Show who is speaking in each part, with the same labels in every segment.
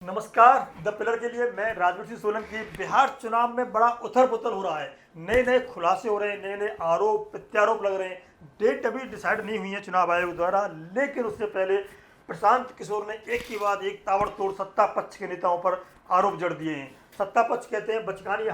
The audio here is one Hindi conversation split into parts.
Speaker 1: नमस्कार। द पिलर के लिए मैं राजवीर सिंह सोलंकी। बिहार चुनाव में बड़ा उथल पुथल हो रहा है, नए नए खुलासे हो रहे हैं, नए नए आरोप प्रत्यारोप लग रहे हैं। डेट अभी डिसाइड नहीं हुई है चुनाव आयोग द्वारा, लेकिन उससे पहले प्रशांत किशोर ने एक के बाद एक ताबड़तोड़ सत्ता पक्ष के नेताओं पर आरोप जड़ दिए हैं। सत्ता पक्ष कहते हैं बचकानी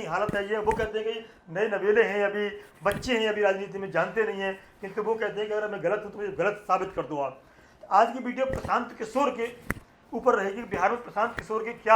Speaker 1: हालत है ये। वो कहते हैं कि नए नवेले हैं, अभी बच्चे हैं, अभी राजनीति में जानते नहीं हैं, किंतु वो कहते हैं कि अगर मैं गलत हूँ तो मुझे गलत साबित कर दो आप। आज की वीडियो प्रशांत किशोर के ऊपर रहेगी। बिहार में प्रशांत किशोर के क्या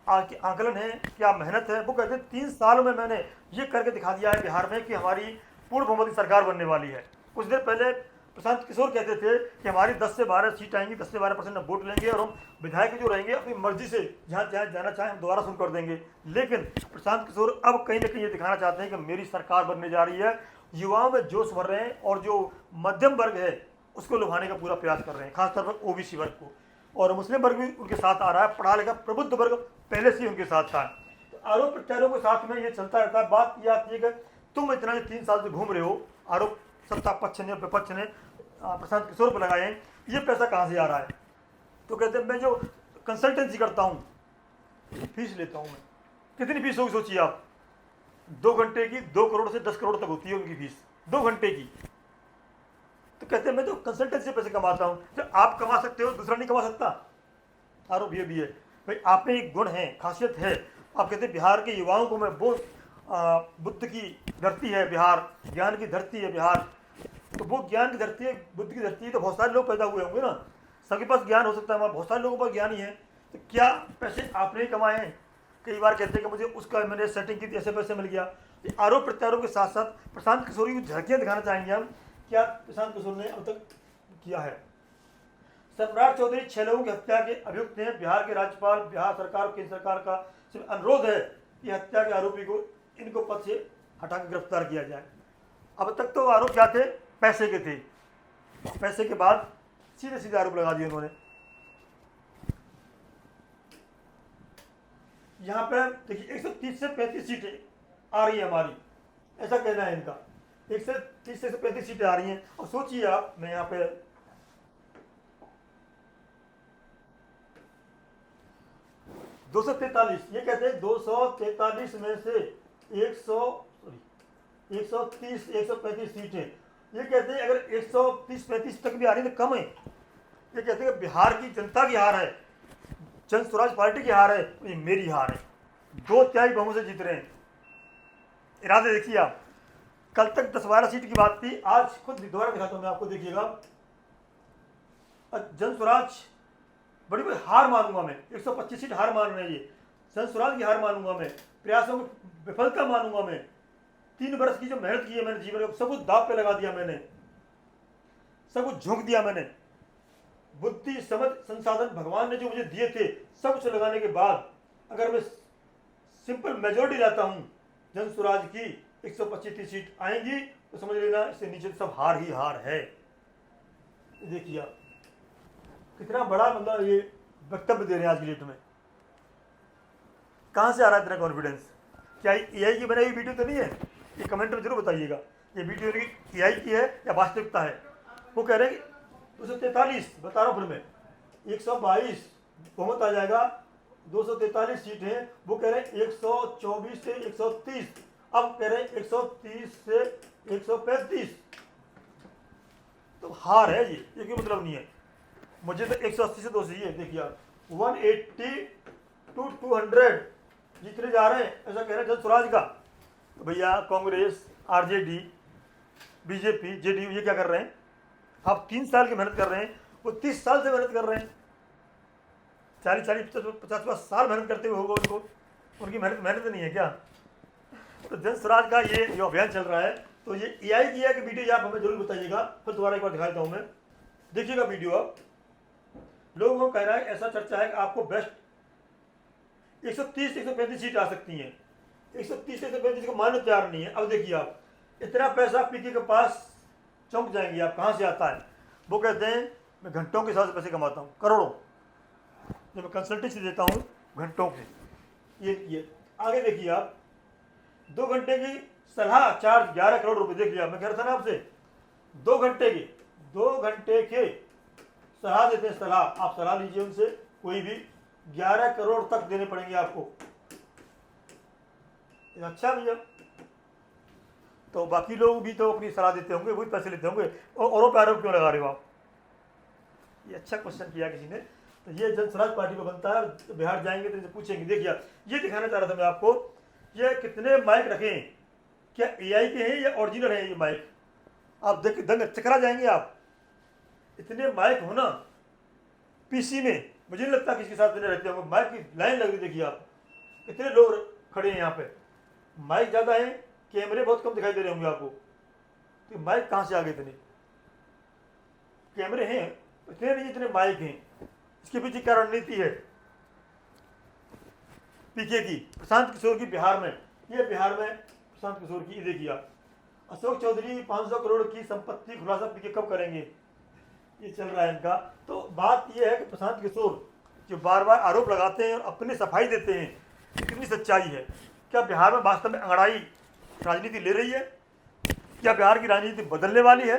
Speaker 1: आकलन है, क्या मेहनत है। वो कहते हैं 3 साल में मैंने ये करके दिखा दिया है बिहार में कि हमारी पूर्ण बहुमत की सरकार बनने वाली है। कुछ देर पहले प्रशांत किशोर कहते थे कि हमारी 10 से 12 सीट आएंगी, 10 से 12% वोट लेंगे और हम विधायक जो रहेंगे अपनी मर्जी से जहाँ जहाँ जाना चाहें हम दोबारा शुरू कर देंगे। लेकिन प्रशांत किशोर अब कहीं ना कहीं ये दिखाना चाहते हैं कि मेरी सरकार बनने जा रही है। युवाओं में जोश भर रहे हैं और जो मध्यम वर्ग है उसको लुभाने का पूरा प्रयास कर रहे हैं, खासतौर पर ओबीसी वर्ग को, और मुस्लिम वर्ग भी उनके साथ आ रहा है। पढ़ा लिखा प्रबुद्ध वर्ग पहले से ही उनके साथ था। तो आरोप प्रत्यारोप के साथ में ये चलता रहता है। बात यह आती है कि तुम इतना 3 साल से घूम रहे हो, आरोप सत्ता पक्ष ने विपक्ष ने प्रशांत किशोर पर लगाए हैं, ये पैसा कहाँ से आ रहा है। तो कहते हैं मैं जो कंसल्टेंसी करता हूँ फीस लेता हूँ मैं। कितनी फीस होगी सोचिए आप। 2 घंटे की 2 करोड़ से 10 करोड़ तक होती है उनकी फीस, 2 घंटे की। तो कहते हैं मैं तो कंसल्टेंसी से पैसे कमाता हूँ। जब आप कमा सकते हो दूसरा नहीं कमा सकता। आरोप ये भी है भाई, आप में एक गुण है, खासियत है। आप कहते हैं बिहार के युवाओं को मैं वो बुद्ध की धरती है बिहार, ज्ञान की धरती है बिहार। तो वो ज्ञान की धरती है, बुद्ध की धरती है, तो बहुत सारे लोग पैदा हुए होंगे ना, सबके पास ज्ञान हो सकता है, वहाँ बहुत सारे लोगों के पास ज्ञान ही है। तो क्या पैसे आपने ही कमाए हैं। कई बार कहते हैं कि मुझे उसका मैंने सेटिंग की थी, ऐसे पैसे मिल गया। तो आरोप प्रत्यारोप के साथ साथ प्रशांत किशोर की झलकियाँ दिखाना चाहेंगे हम, क्या प्रशांत किशोर ने अब तक किया है। सम्राट चौधरी 6 लोगों की हत्या के अभियुक्त हैं। बिहार के राज्यपाल, बिहार सरकार, केंद्र सरकार का सिर्फ अनुरोध है कि हत्या के आरोपी को इनको पद से हटाकर गिरफ्तार किया जाए। अब तक तो आरोप क्या थे, पैसे के थे। पैसे के बाद सीधे सीधे आरोप लगा दिए उन्होंने। यहाँ पे देखिए 130 से 35 सीटें आ रही है हमारी, ऐसा कहना है इनका। 130 से 135 सीटें आ रही हैं। और सोचिए आप, मैं यहाँ पे 243, ये कहते हैं 243 में से 130 135 सीटें, ये कहते हैं अगर 130-35 तक भी आ रही है तो कम है। ये कहते हैं कि बिहार की जनता की हार है, जन स्वराज पार्टी की हार है, ये मेरी हार है। 2/3 बहुमत से जीत रहे हैं। इरादे देखिए आप। कल तक 10-12 सीट की बात थी, आज खुद दोबारा दिखाता हूँ मैं आपको, देखिएगा। जन स्वराज बड़ी बड़ी हार मानूंगा मैं, 125 सीट हार मान रहे हैं ये। जन स्वराज की हार मानूंगा मैं, प्रयासों की विफलता मानूंगा मैं। 3 वर्ष की जो मेहनत की है मैंने जीवन में, सब कुछ दाव पे लगा दिया मैंने, सब कुछ झोंक दिया मैंने। बुद्धि समझ संसाधन भगवान ने जो मुझे दिए थे सब कुछ लगाने के बाद अगर मैं सिंपल मेजोरिटी लाता हूँ जन स्वराज की 125 सीट आएंगी तो समझ लेना इससे नीचे सब हार ही हार है। देखिए आप कितना बड़ा मतलब ये वक्तव्य दे रहे हैं आज की डेट में। कहाँ से आ रहा है इतना कॉन्फिडेंस। क्या एआई की बनाई हुई वीडियो तो नहीं है, ये कमेंट में जरूर बताइएगा। ये वीडियो एआई की है या वास्तविकता है। वो कह रहे हैं कि 243, बता रहा हूँ फिर मैं, 122 बहुमत आ जाएगा, 243 सीट हैं। वो कह रहे हैं 124 से 130, अब कह रहे हैं 130 से 135। तो हार है ये कोई मतलब नहीं है। मुझे तो 180 से 200 है। देखिए आप 180 to 200 जीतने जा रहे हैं, ऐसा कह रहे हैं जन स्वराज का। तो भैया कांग्रेस, आरजेडी, बीजेपी, जेडीयू ये क्या कर रहे हैं। आप 3 साल की मेहनत कर रहे हैं, वो 30 साल से मेहनत कर रहे हैं। 40-50 साल मेहनत करते हुए होगा उनको, उनकी मेहनत नहीं है क्या। तो जन स्वराज का ये जो अभियान चल रहा है, तो ये एआई की है कि वीडियो आप हमें जरूर बताइएगा। फिर दोबारा एक बार दिखा देता हूँ मैं, देखिएगा वीडियो आप। लोगों को कह रहा है, ऐसा चर्चा है कि आपको बेस्ट 130 से 135 सीट आ सकती हैं। 130 से 135 को मानने तैयार नहीं है। अब देखिए आप, इतना पैसा पीके के पास चौंक जाएंगे आप, कहाँ से आता है। वो कहते हैं मैं घंटों के हिसाब से पैसे कमाता हूँ, करोड़ों, जब मैं कंसल्टेंसी देता हूँ घंटों के। ये आगे देखिए आप, 2 घंटे की सलाह चार्ज 11 करोड़ रुपए। देखिए आप, मैं कह रहा था ना आपसे, 2 घंटे के सलाह देते हैं। सलाह आप सलाह लीजिए उनसे, कोई भी 11 करोड़ तक देने पड़ेंगे आपको। अच्छा भैया, तो बाकी लोग भी तो अपनी सलाह देते होंगे, वही पैसे लेते होंगे, और औरों पे आरोप क्यों लगा रहे हो आप? ये अच्छा क्वेश्चन किया किसी ने। तो ये जन स्वराज पार्टी को बनता है, बिहार जाएंगे तो इनसे पूछेंगे। देखिए ये दिखाना चाह रहा था मैं आपको, ये कितने माइक रखे हैं, क्या एआई के हैं या ओरिजिनल हैं ये माइक? आप देख दंग चकरा जाएंगे आप। इतने माइक हो ना पीसी में, मुझे नहीं लगता किसके साथ रहते होंगे। माइक की लाइन लग रही, देखिए आप कितने लोग खड़े हैं यहाँ पे। माइक ज़्यादा है, कैमरे बहुत कम दिखाई दे रहे होंगे आपको। तो माइक कहाँ से आ गए इतने? कैमरे हैं इतने नहीं जितने माइक हैं। इसके पीछे क्या रणनीति है पीके की, प्रशांत किशोर की बिहार में? ये बिहार में प्रशांत किशोर की, देखिए आप। अशोक चौधरी 500 करोड़ की संपत्ति खुलासा पीके कब करेंगे? ये चल रहा है इनका। तो बात ये है कि प्रशांत किशोर जो बार बार आरोप लगाते हैं और अपनी सफाई देते हैं, कितनी सच्चाई है? क्या बिहार में वास्तव में अंगड़ाई राजनीति ले रही है? क्या बिहार की राजनीति बदलने वाली है?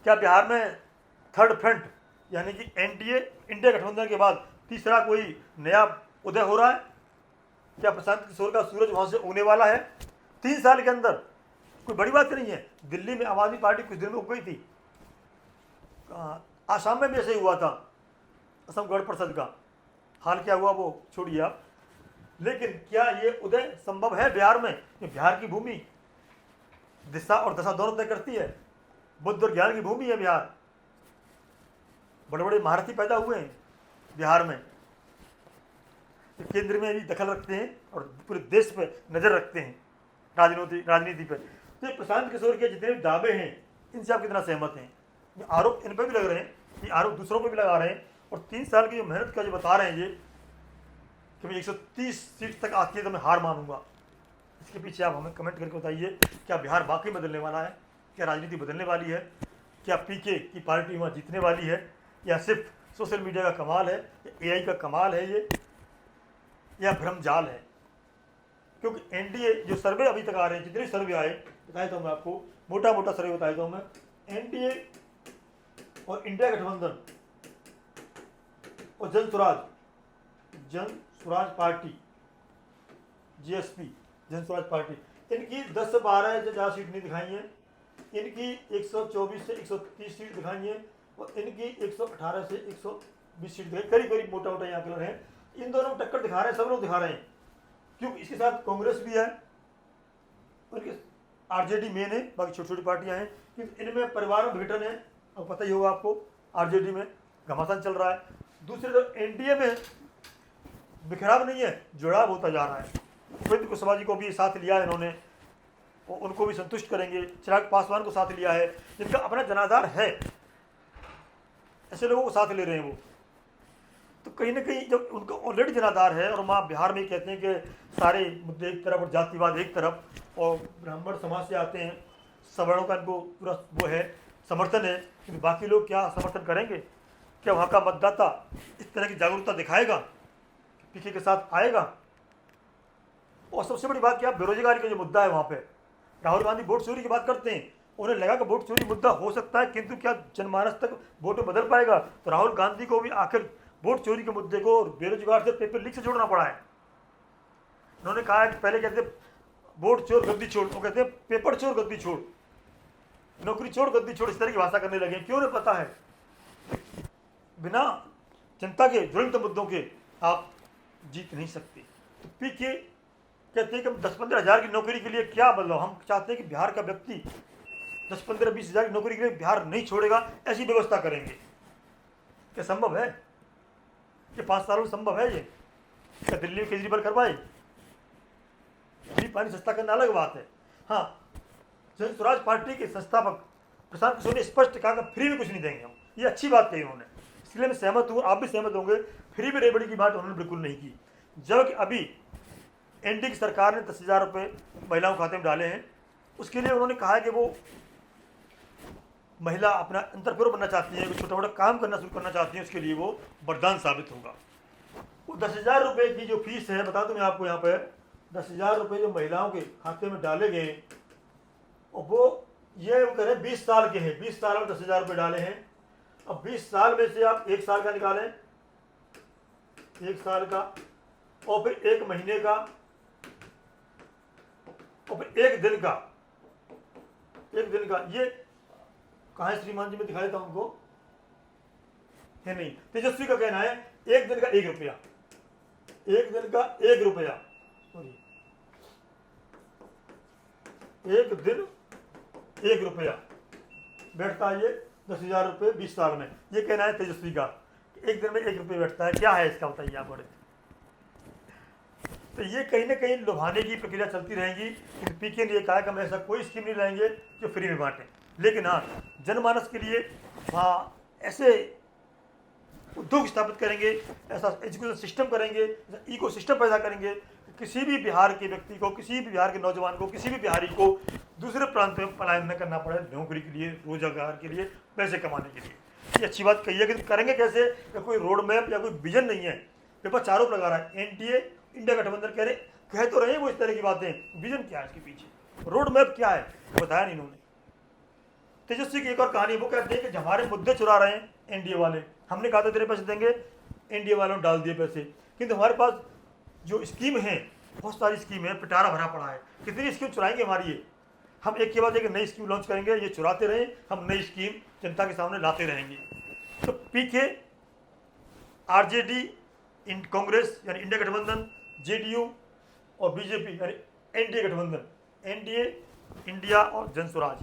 Speaker 1: क्या बिहार में थर्ड फ्रंट यानी कि एनडीए, इंडिया गठबंधन के बाद तीसरा कोई नया उदय हो रहा है? क्या प्रशांत किशोर का सूरज वहां से उगने वाला है 3 साल के अंदर? कोई बड़ी बात नहीं है। दिल्ली में आम आदमी पार्टी कुछ दिन में उग गई थी, आसाम में भी ऐसे ही हुआ था, असम गढ़ परिषद का। हाल क्या हुआ वो छोड़िए आप, लेकिन क्या ये उदय संभव है बिहार में? बिहार की भूमि दिशा और दशा दोनों तय करती है। बुद्ध और ज्ञान की भूमि है बिहार। बड़े बड़े महारथी पैदा हुए हैं बिहार में, केंद्र में भी दखल रखते हैं और पूरे देश पे नज़र रखते हैं राजनीति पर। तो प्रशांत किशोर के जितने भी दावे हैं, इनसे आप कितना सहमत हैं? ये आरोप इन पर भी लग रहे हैं, ये आरोप दूसरों पर भी लगा रहे हैं, और 3 साल की जो मेहनत का जो बता रहे हैं ये कि मैं 130 सीट तक आती है तो मैं हार मानूंगा। इसके पीछे आप हमें कमेंट करके बताइए, क्या बिहार वाकई बदलने वाला है? क्या राजनीति बदलने वाली है? क्या पीके की पार्टी वहाँ जीतने वाली है, या सिर्फ सोशल मीडिया का कमाल है, या एआई का कमाल है ये, या भ्रमजाल है? क्योंकि एनडीए जो सर्वे अभी तक आ रहे हैं, जितने सर्वे आए बताया तो मैं आपको, मोटा मोटा सर्वे बताया तो मैं, एनडीए और इंडिया गठबंधन और जन स्वराज पार्टी, जीएसपी, जन स्वराज पार्टी, इनकी 10 से 12 से ज़्यादा सीट नहीं दिखाई है। इनकी 124 से 130 सीट दिखाई है, और इनकी 118 से 120 सीट दिखाई, करीब करीब मोटा मोटा यहाँ आंकलन है। इन दोनों टक्कर दिखा रहे हैं, सब लोग दिखा रहे हैं, क्योंकि इसके साथ कांग्रेस भी है, उनके आरजेडी मेन है, बाकी छोटी छोटी पार्टियां हैं, क्योंकि इनमें परिवार में विघटन है। अब पता ही होगा आपको, आरजेडी में घमासान चल रहा है। दूसरे तो एनडीए में बिखराव नहीं है, जुड़ाव होता जा रहा है। उपेंद्र कुशवाहा जी को भी साथ लिया है इन्होंने, और उनको भी संतुष्ट करेंगे। चिराग पासवान को साथ लिया है, जिनका अपना जनाधार है, ऐसे लोगों को साथ ले रहे हैं वो। तो कहीं ना कहीं जब उनका ऑलरेडी जनाधार है, और वहाँ बिहार में कहते हैं कि सारे मुद्दे एक तरफ और जातिवाद एक तरफ, और ब्राह्मण समाज से आते हैं, सवर्णों का इनको पूरा वो है, समर्थन है, कि बाकी लोग क्या समर्थन करेंगे? क्या वहाँ का मतदाता इस तरह की जागरूकता दिखाएगा, पीके के साथ आएगा? और सबसे बड़ी बात क्या, बेरोजगारी का जो मुद्दा है वहाँ पे, राहुल गांधी वोट चोरी की बात करते हैं, उन्हें लगा कि वोट चोरी मुद्दा हो सकता है, किंतु क्या जनमानस तक वोट में बदल पाएगा? तो राहुल गांधी को भी आखिर वोट चोरी के मुद्दे को बेरोजगार से पेपर लीक से जोड़ना पड़ा है। उन्होंने कहा है कि पहले कहते वोट चोर गद्दी छोड़, वो कहते हैं पेपर चोर गद्दी छोड़, नौकरी छोड़ गद्दी छोड़, इस तरह की भाषा करने लगे। क्यों? नहीं पता है, बिना जनता के ज्वलंत मुद्दों के आप जीत नहीं सकते। तो पीके कहते हैं कि 10-15 हज़ार की नौकरी के लिए क्या बदलाव? हम चाहते हैं कि बिहार का व्यक्ति 10-15-20 हज़ार की नौकरी के लिए बिहार नहीं छोड़ेगा, ऐसी व्यवस्था करेंगे। क्या संभव है? ये 5 सालों में संभव है? ये क्या दिल्ली में केजरीवाल करवाए? बिजली पानी सस्ता करना अलग बात है। हाँ, जन स्वराज पार्टी के संस्थापक प्रशांत किशोर ने स्पष्ट कहा कि फ्री में कुछ नहीं देंगे हम। ये अच्छी बात कही उन्होंने, इसलिए मैं सहमत हूँ, आप भी सहमत होंगे। फ्री में रेबड़ी की बात उन्होंने बिल्कुल नहीं की। जबकि अभी एनडीए की सरकार ने 10,000 रुपये महिलाओं के खाते में डाले हैं, उसके लिए उन्होंने कहा है कि वो महिला अपना एंटरप्रेन्योर बनना चाहती है, छोटा मोटा काम करना शुरू करना चाहती है, उसके लिए वो वरदान साबित होगा। वो 10,000 रुपये की जो फीस है, बता दूँ मैं आपको, यहाँ पर 10,000 रुपये जो महिलाओं के खाते में डाले गए, और वो कह रहे हैं 20 साल के हैं, 20 साल में 10,000 रुपये डाले हैं। अब 20 साल में से आप 1 साल का निकालें 1 साल का, और फिर 1 महीने का, और फिर 1 दिन का। 1 दिन का ये कहाँ है श्रीमान जी, मैं दिखा देता हूँ उनको, है नहीं। तेजस्वी का कहना है 1 दिन का 1 रुपया, 1 दिन का 1 रुपया, सॉरी 1 दिन 1 रुपया बैठता है, ये 10,000 रुपये 20 साल में। ये कहना है तेजस्वी का, 1 दिन में 1 रुपये बैठता है। क्या है इसका बताइए आप बड़े। तो ये कहीं ना कहीं लुभाने की प्रक्रिया चलती रहेगी। पीके ने कहा कि हम ऐसा कोई स्कीम नहीं लाएंगे जो फ्री में बांटें, लेकिन हाँ जनमानस के लिए वहाँ ऐसे उद्योग स्थापित करेंगे, ऐसा एजुकेशन सिस्टम करेंगे, इको सिस्टम पैदा करेंगे कि किसी भी बिहार के व्यक्ति को, किसी भी बिहार के नौजवान को, किसी भी बिहारी को दूसरे प्रांत में पलायन न करना पड़े, नौकरी के लिए, रोजगार के लिए, पैसे कमाने के लिए। ये अच्छी बात कही है, कि करेंगे कैसे, या कोई रोड मैप या कोई विजन नहीं है। पेपर चारों लगा रहा है, एनडीए इंडिया गठबंधन कह तो रहे हैं वो इस तरह की बातें, विजन क्या है इसके पीछे, रोड मैप क्या है, बताया नहीं इन्होंने। तेजस्वी की एक और कहानी, वो कहते हैं कि हमारे मुद्दे चुरा रहे हैं एनडीए वाले, हमने कहा था तेरे पैसे देंगे, एनडीए वालों ने डाल दिए पैसे। किंतु हमारे पास जो स्कीम है, बहुत सारी स्कीम है, पिटारा भरा पड़ा है, कितनी स्कीम चुराएंगे हमारी ये। हम एक के बाद एक नई स्कीम लॉन्च करेंगे, ये चुराते रहें, हम नई स्कीम जनता के सामने लाते रहेंगे। तो पीके, आरजेडी, कांग्रेस यानी इंडिया गठबंधन, जेडीयू और बीजेपी यानी एनडीए गठबंधन, एनडीए, इंडिया और जनसुराज,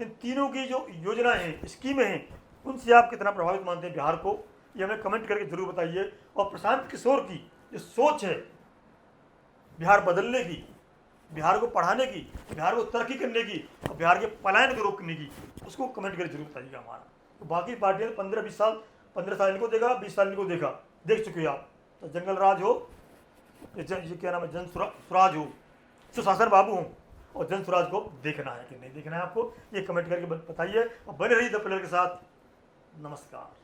Speaker 1: इन तीनों की जो योजनाएं हैं, स्कीमें हैं, उनसे आप कितना प्रभावित मानते हैं बिहार को, ये हमें कमेंट करके जरूर बताइए। और प्रशांत किशोर की जो सोच है बिहार बदलने की, बिहार को पढ़ाने की, बिहार को तरक्की करने की और बिहार के पलायन को रोकने की, उसको कमेंट करके जरूर बताइएगा हमारा। तो बाकी पार्टियां 15-20 साल, 15 साल इनको देखा, 20 साल इनको देखा, देख चुके हो आप। तो जंगल राज हो, ये क्या नाम है, जन स्वराज हो, सुशासन बाबू हो, और जन स्वराज को देखना है कि नहीं देखना है आपको, ये कमेंट करके बताइए। और बने रहिए द पिलर के साथ। नमस्कार।